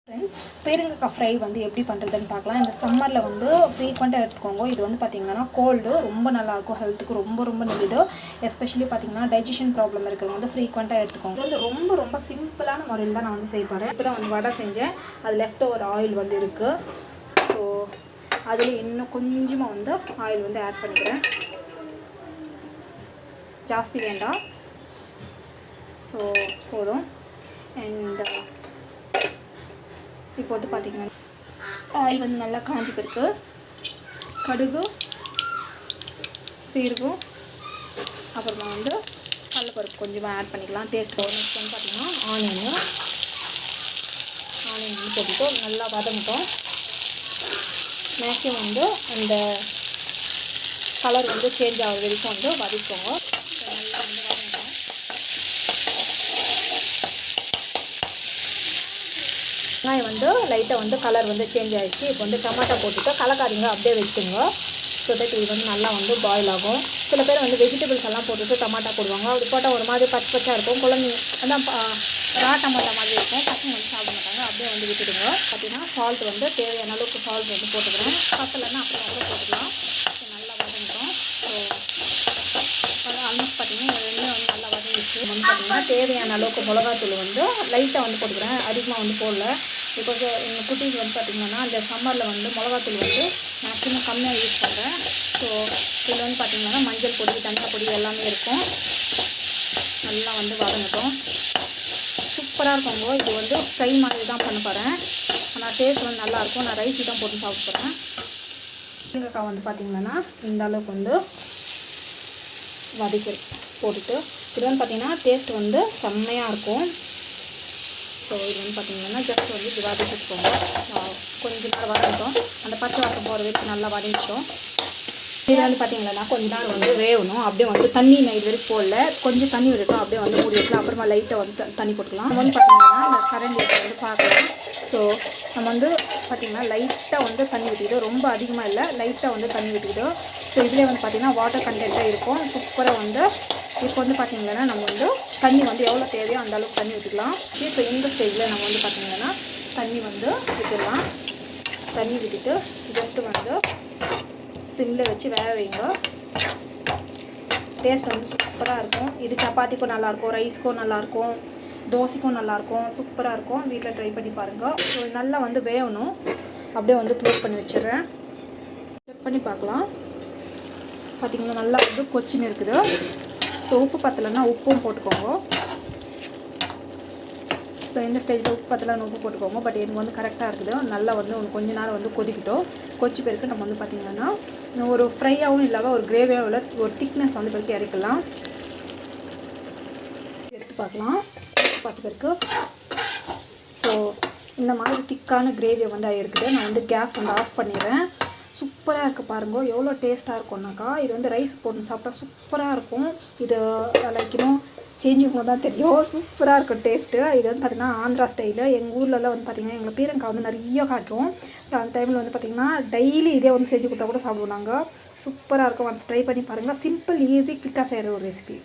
Friends, பேருங்கக்காய் fry வந்து எப்படி பண்ணுறதுன்னு பார்க்கலாம். இந்த சம்மரில் வந்து ஃப்ரீக்வெண்ட்டாக எடுத்துக்கோங்க. இது வந்து பார்த்திங்கன்னா கோல்டு ரொம்ப நல்லாயிருக்கும், ஹெல்த்துக்கு ரொம்ப நல்லது. எஸ்பெஷலி பார்த்திங்கன்னா டைஜஷன் ப்ராப்ளம் இருக்கிறவங்க வந்து ஃப்ரீக்வெண்ட்டாக எடுத்துக்கோங்க. இது வந்து ரொம்ப சிம்பிளான முறையில் தான் நான் வந்து செய்ய போகிறேன். இப்போ தான் வந்து வடை செஞ்சேன். அது லெஃப்ட் ஓவர் ஆயில் வந்து இருக்குது. ஸோ அதில் இன்னும் கொஞ்சமாக வந்து ஆயில் வந்து ஆட் பண்ணிக்கிறேன். ஜாஸ்தி வேண்டாம், ஸோ போதும். அண்ட் இப்போ வந்து பார்த்திங்கன்னா ஆயில் வந்து நல்லா காஞ்சி பிறகு கடுகு, சீரகம், அப்புறமா வந்து கடலைப்பருப்பு கொஞ்சமாக ஆட் பண்ணிக்கலாம். டேஸ்ட் நெக்ஸ்ட் வந்து பார்த்திங்கன்னா ஆனியன் வந்து போட்டுட்டு நல்லா வதங்கட்டும். மேக்ஸிமம் வந்து அந்த கலர் வந்து சேஞ்ச் ஆகிற வரைக்கும் வந்து வதக்கிக்கோங்க. நல்லா வந்து வதங்கட்டும். வெங்காயம் வந்து லைட்டாக வந்து கலர் வந்து சேஞ்ச் ஆகிடுச்சு. இப்போ வந்து டமாட்டோ போட்டுட்டு கலக்காதீங்க, அப்படியே வச்சுங்க. ஸோ தட் இது வந்து நல்லா வந்து பாயில் ஆகும். சில பேர் வந்து வெஜிடபிள்ஸ் எல்லாம் போட்டுட்டு டமாட்டா போடுவாங்க. அப்படி போட்டால் ஒரு மாதிரி பச்சையாக இருக்கும். குழந்தைங்க அதான் ரா டமாட்டா மாதிரி இருக்கும். பசங்க வந்து சாப்பிட மாட்டாங்க. அப்படியே வந்து விட்டுடுங்க. பார்த்தீங்கன்னா சால்ட் வந்து தேவையான அளவுக்கு சால்ட் வந்து போட்டுக்கிறேன். பத்தலைன்னா அப்புறம் கூட போட்டுக்கலாம். ஸோ நல்லா வதங்கிடும். ஸோ ஆல்மோஸ்ட் பார்த்திங்கன்னா ரெண்டுமே வந்து நல்லா வதங்கிடுச்சு. வந்து பார்த்திங்கன்னா தேவையான அளவுக்கு மிளகாத்தூள் வந்து லைட்டாக வந்து போட்டுக்கிறேன், அதிகமாக வந்து போடல. பிகாஸ் எங்கள் குட்டீஸ் வந்து பார்த்திங்கன்னா இந்த சம்மரில் வந்து மிளகாத்தூள் வந்து மேக்ஸிமம் கம்மியாக யூஸ் பண்ணுறேன். ஸோ இதில் வந்து பார்த்திங்கன்னா மஞ்சள் பொடி, தனியா பொடி எல்லாமே இருக்கும். நல்லா வந்து வதங்கட்டும். சூப்பராக இருக்குங்க. இது வந்து ஃப்ரை மாதிரி தான் பண்ண போகிறேன். ஆனால் டேஸ்ட் வந்து நல்லாயிருக்கும். நான் ரைஸ் தான் போட்டு சாப்பிட போகிறேன். முருங்கைக்காய் வந்து பார்த்திங்கன்னா இந்த அளவுக்கு வந்து வதக்கி போட்டுட்டு இது வந்து பார்த்திங்கன்னா டேஸ்ட் வந்து செம்மையாக இருக்கும். ஸோ இது வந்து பார்த்திங்கன்னா ஜஸ்ட் வந்து இது வதக்கிட்டுக்கோங்க. கொஞ்ச நேரம் வதங்கட்டும். அந்த பச்சை வாசம் போகிற வரைக்கும் நல்லா வதங்கிட்டோம். இது வந்து பார்த்திங்கன்னா கொஞ்ச நேரம் வந்து வேகணும். அப்படியே வந்து தண்ணி நான் இது வரைக்கும் போடல, கொஞ்சம் தண்ணி விட்டுட்டோம். அப்படியே வந்து மூடி வைக்கலாம். அப்புறமா லைட்டாக வந்து தண்ணி போட்டுக்கலாம். நம்ம வந்து பார்த்திங்கன்னா இந்த கரண்டி வந்து பார்க்கலாம். ஸோ நம்ம வந்து பார்த்திங்கன்னா லைட்டாக வந்து தண்ணி விட்டுக்கிட்டோம். ரொம்ப அதிகமாக இல்லை, லைட்டாக வந்து தண்ணி விட்டுக்கிட்டோம். ஸோ இதிலே வந்து பார்த்திங்கன்னா வாட்டர் கண்டென்ட்டாக இருக்கும். சூப்பராக வந்து இப்போ வந்து பார்த்திங்கன்னா நம்ம வந்து தண்ணி வந்து எவ்வளோ தேவையோ அந்த அளவுக்கு தண்ணி விட்டுக்கலாம். ஸோ இந்த ஸ்டேஜில் நம்ம வந்து பார்த்திங்கன்னா தண்ணி வந்து விட்டுடலாம். தண்ணி விட்டுட்டு ஜஸ்ட்டு வந்து சிம்மில் வச்சு வேக வைங்க. டேஸ்ட் வந்து சூப்பராக இருக்கும். இது சப்பாத்திக்கும் நல்லாயிருக்கும், ரைஸ்க்கும் நல்லாயிருக்கும், தோசைக்கும் நல்லாயிருக்கும். சூப்பராக இருக்கும். வீட்டில் ட்ரை பண்ணி பாருங்கள். ஸோ நல்லா வந்து வேகணும். அப்படியே வந்து க்ளோஸ் பண்ணி வச்சிடுறேன். செக் பண்ணி பார்க்கலாம். பார்த்திங்கன்னா நல்லா வந்து கொச்சின்னு இருக்குது. ஸோ உப்பு பத்தலைன்னா உப்பும் போட்டுக்கோங்க. ஸோ இந்த ஸ்டேஜில் உப்பு பத்தலைன்னு உப்பு போட்டுக்கோங்க. பட் எனக்கு வந்து கரெக்டாக இருக்குது. நல்லா வந்து கொஞ்ச நேரம் வந்து கொதிக்கிட்டோம். கொச்சி பேருக்கு நம்ம வந்து பார்த்திங்கன்னா ஒரு ஃப்ரையாகவும் இல்லாமல் ஒரு கிரேவியாகவும் இல்லை, ஒரு திக்னஸ் வந்து பேருக்கு இறக்கலாம். எடுத்து பார்க்கலாம். பார்த்து பேருக்கு ஸோ இந்த மாதிரி திக்கான கிரேவியை வந்து இருக்குது. நான் வந்து கேஸ் வந்து ஆஃப் பண்ணிடுறேன். சூப்பராக இருக்குது பாருங்கள், எவ்வளோ டேஸ்ட்டாக இருக்கும்னாக்கா. இது வந்து ரைஸ் போட்டு சாப்பிட்டா சூப்பராக இருக்கும். இது லைக்கணும் செஞ்சவங்க தான் தெரியும். சூப்பராக இருக்கும் டேஸ்ட்டு. இது வந்து பார்த்திங்கன்னா ஆந்திரா ஸ்டைலு. எங்கள் ஊர்லலாம் வந்து பார்த்திங்கன்னா எங்கள் பேரங்காய் வந்து நிறைய காட்டும். அந்த டைமில் வந்து பார்த்திங்கன்னா டெய்லி இதே வந்து செஞ்சு கொடுத்தா கூட சாப்பிடுவோம் நாங்கள். சூப்பராக இருக்கும். ஒன்ஸ் ட்ரை பண்ணி பாருங்கள். சிம்பிள், ஈஸி, குயிக்காக செய்கிற ஒரு ரெசிபி.